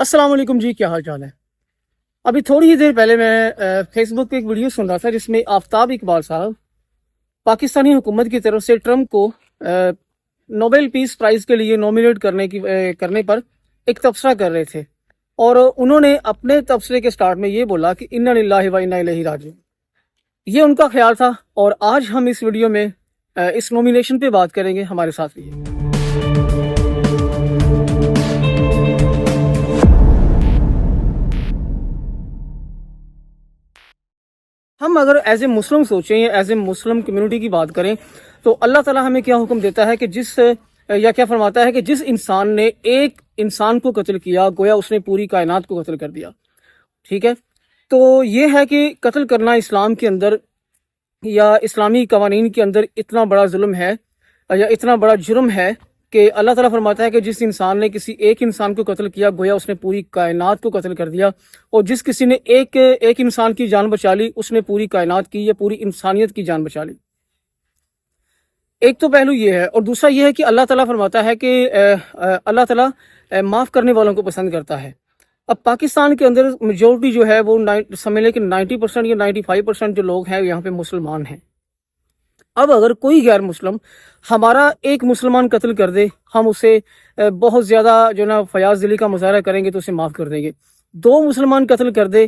अस्सलाम वालेकुम जी, क्या हाल चाल है। अभी थोड़ी ही देर पहले मैं फेसबुक पे एक वीडियो सुन रहा था जिसमें आफ्ताब इकबाल साहब पाकिस्तानी हुकूमत की तरफ से ट्रम्प को नोबेल पीस प्राइज़ के लिए नॉमिनेट करने पर एक तबसरा कर रहे थे। और उन्होंने अपने तबसरे के स्टार्ट में ये बोला कि इन्ना लिल्लाहि व इन्ना इलैहि राजिऊन। ये उनका ख्याल था और आज हम इस वीडियो में इस नॉमिनेशन पे बात करेंगे। हमारे साथ रहिए। हम अगर एज ए मुस्लिम सोचें या एज ए मुस्लिम कम्युनिटी की बात करें तो अल्लाह ताला हमें क्या हुक्म देता है कि क्या फरमाता है कि जिस इंसान ने एक इंसान को कत्ल किया गोया उसने पूरी कायनात को कत्ल कर दिया। ठीक है, तो ये है कि कत्ल करना इस्लाम के अंदर या इस्लामी कवानीन के अंदर इतना बड़ा जुल्म है या इतना बड़ा जुर्म है कि अल्लाह ताला फरमाता है कि जिस इंसान ने किसी एक इंसान को कत्ल किया गोया उसने पूरी कायनात को कत्ल कर दिया, और जिस किसी ने एक इंसान की जान बचा ली उसने पूरी कायनात की या पूरी इंसानियत की जान बचा ली। एक तो पहलू ये है, और दूसरा ये है कि अल्लाह ताला फरमाता है कि अल्लाह ताला माफ़ करने वालों को पसंद करता है। अब पाकिस्तान के अंदर मेजोरिटी जो है वो समझ लें कि 90% या 95% जो लोग हैं यहाँ पे मुसलमान हैं। अब अगर कोई गैर मुस्लिम हमारा एक मुसलमान कत्ल कर दे, हम उसे बहुत ज़्यादा जो ना फयाज दिली का मुजाहरा करेंगे तो उसे माफ़ कर देंगे। दो मुसलमान कत्ल कर दे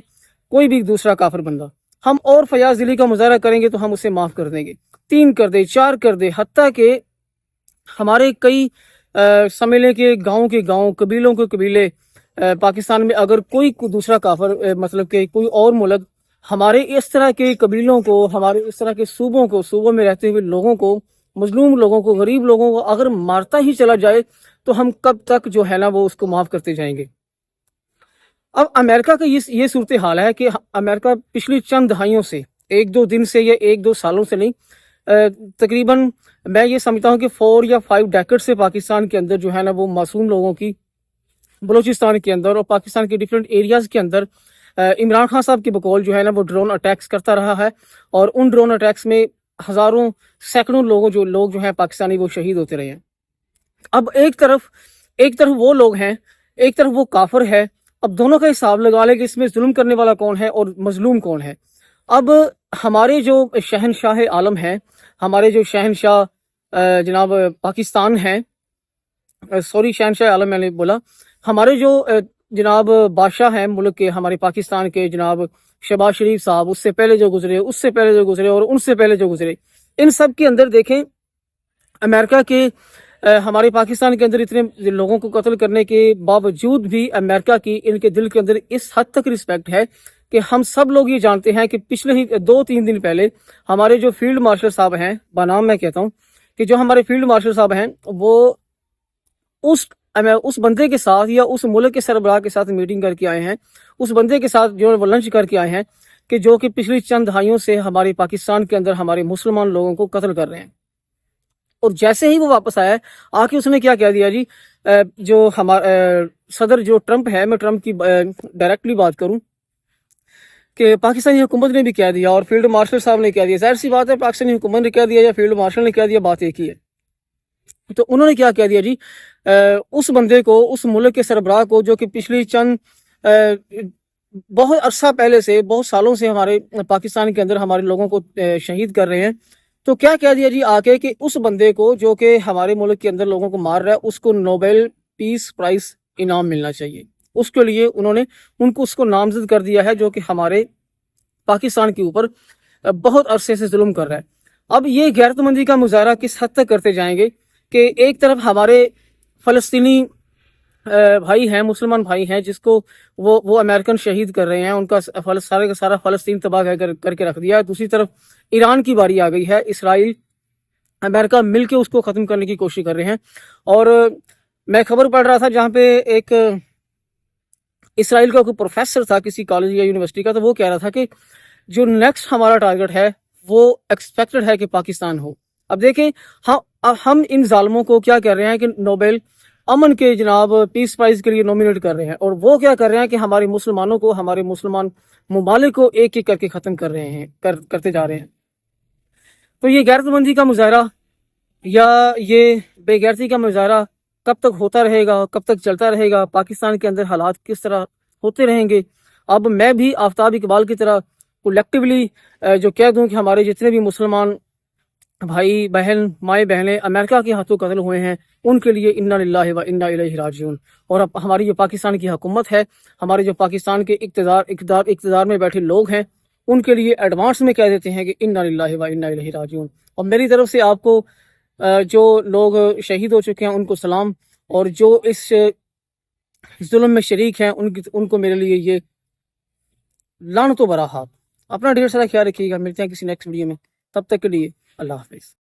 कोई भी दूसरा काफिर बंदा, हम और फयाज दिली का मुजाहरा करेंगे तो हम उसे माफ़ कर देंगे। तीन कर दे, चार कर दे, हत्ता के हमारे कई समझ लें कि गाँव के गाँव, कबीलों के कबीले पाकिस्तान में अगर कोई दूसरा काफिर मतलब कि कोई और मुल्क हमारे इस तरह के कबीलों को, हमारे इस तरह के सूबों में रहते हुए लोगों को, मजलूम लोगों को, गरीब लोगों को अगर मारता ही चला जाए तो हम कब तक जो है ना वो उसको माफ़ करते जाएंगे। अब अमेरिका का ये सूरत हाल है कि अमेरिका पिछली चंद दहाइयों से, एक दो दिन से या एक दो सालों से नहीं, तकरीबन मैं ये समझता हूँ कि 4 या 5 डेकेड से पाकिस्तान के अंदर जो है ना वो मासूम लोगों की, बलूचिस्तान के अंदर और पाकिस्तान के डिफरेंट एरियाज़ के अंदर इमरान खान साहब की बकौल जो है ना वो ड्रोन अटैक्स करता रहा है। और उन ड्रोन अटैक्स में हज़ारों सैकड़ों लोग जो हैं पाकिस्तानी वो शहीद होते रहे हैं। अब एक तरफ वो लोग हैं, एक तरफ वो काफिर है। अब दोनों का हिसाब लगा ले कि इसमें जुल्म करने वाला कौन है और मजलूम कौन है। अब हमारे जो शहनशाह आलम हैं, हमारे जो शहनशाह जनाब पाकिस्तान हैं, सॉरी शहनशाह आलम मैंने बोला, हमारे जो जनाब बादशाह हैं मुल्क के, हमारे पाकिस्तान के जनाब शहबाज शरीफ साहब, उससे पहले जो गुजरे, उससे पहले जो गुजरे और उनसे पहले जो गुजरे, इन सब के अंदर देखें अमेरिका के हमारे पाकिस्तान के अंदर इतने लोगों को कत्ल करने के बावजूद भी अमेरिका की इनके दिल के अंदर इस हद तक रिस्पेक्ट है कि हम सब लोग ये जानते हैं कि पिछले ही 2-3 दिन पहले हमारे जो फील्ड मार्शल साहब हैं, बनाम मैं कहता हूँ कि जो हमारे फील्ड मार्शल साहब हैं वो उस बंदे के साथ या उस मुल्क के सरबराह के साथ मीटिंग करके आए हैं, उस बंदे के साथ जो वो लंच करके आए हैं कि जो कि पिछली चंद दहाइयों से हमारे पाकिस्तान के अंदर हमारे मुसलमान लोगों को कत्ल कर रहे हैं। और जैसे ही वो वापस आया आके उसने क्या कह दिया जी, जो हमारा सदर जो ट्रम्प है, मैं ट्रम्प की डायरेक्टली बात करूं कि पाकिस्तानी हुकूमत ने भी कह दिया और फील्ड मार्शल साहब ने कह दिया। जाहिर सी बात है, पाकिस्तानी हुकूमत ने कह दिया या फील्ड मार्शल ने कह दिया, बात एक ही है। तो उन्होंने क्या कह दिया जी, उस बंदे को, उस मुल्क के सरबराह को जो कि पिछली चंद बहुत अरसा पहले से, बहुत सालों से हमारे पाकिस्तान के अंदर हमारे लोगों को शहीद कर रहे हैं, तो क्या कह दिया जी आके कि उस बंदे को जो कि हमारे मुल्क के अंदर लोगों को मार रहा है उसको नोबेल पीस प्राइज इनाम मिलना चाहिए। उसके लिए उन्होंने उसको नामजद कर दिया है जो कि हमारे पाकिस्तान के ऊपर बहुत अरसे से जुल्म कर रहा है। अब ये गैरतमंदी का मुजाहरा किस हद तक करते जाएंगे कि एक तरफ हमारे फ़लस्तीनी भाई हैं, मुसलमान भाई हैं, जिसको वो अमेरिकन शहीद कर रहे हैं, उनका सारे का सारा फ़लस्तीन तबाह करके रख दिया है। दूसरी तरफ ईरान की बारी आ गई है, इसराइल अमेरिका मिलके उसको ख़त्म करने की कोशिश कर रहे हैं। और मैं खबर पढ़ रहा था जहाँ पे एक इसराइल का कोई प्रोफेसर था किसी कॉलेज या यूनिवर्सिटी का, तो वो कह रहा था कि जो नेक्स्ट हमारा टारगेट है वो एक्सपेक्टेड है कि पाकिस्तान हो। अब देखें हम इन जालमों को क्या कर रहे हैं कि नोबेल अमन के जनाब पीस प्राइज के लिए नॉमिनेट कर रहे हैं, और वो क्या कर रहे हैं कि हमारे मुसलमानों को, हमारे मुसलमान ममालिक को एक एक करके ख़त्म कर रहे हैं, करते जा रहे हैं। तो ये गैरतमंदी का मुजाहरा या ये बेगैरती का मुजाहरा کب تک ہوتا رہے گا, کب تک چلتا رہے گا, پاکستان کے اندر حالات کس طرح ہوتے رہیں گے. اب میں بھی آفتاب اقبال کی طرح کولیکٹیولی جو کہہ دوں کہ ہمارے جتنے بھی مسلمان بھائی بہن مائیں بہنیں امریکہ کے ہاتھوں قتل ہوئے ہیں, ان کے لیے انا للہ و انا الیہ راجعون. اور اب ہماری جو پاکستان کی حکومت ہے, ہمارے جو پاکستان کے اقتدار میں بیٹھے لوگ ہیں, ان کے لیے ایڈوانس میں کہہ دیتے ہیں کہ انا للہ و انا الیہ راجعون. اور میری طرف سے آپ کو جو لوگ شہید ہو چکے ہیں ان کو سلام, اور جو اس ظلم میں شریک ہیں ان کو میرے لیے یہ لعنت و براہات. اپنا ڈھیر سارا خیال رکھیے گا. ملتے ہیں کسی نیکسٹ ویڈیو میں, تب تک کے لیے اللہ حافظ.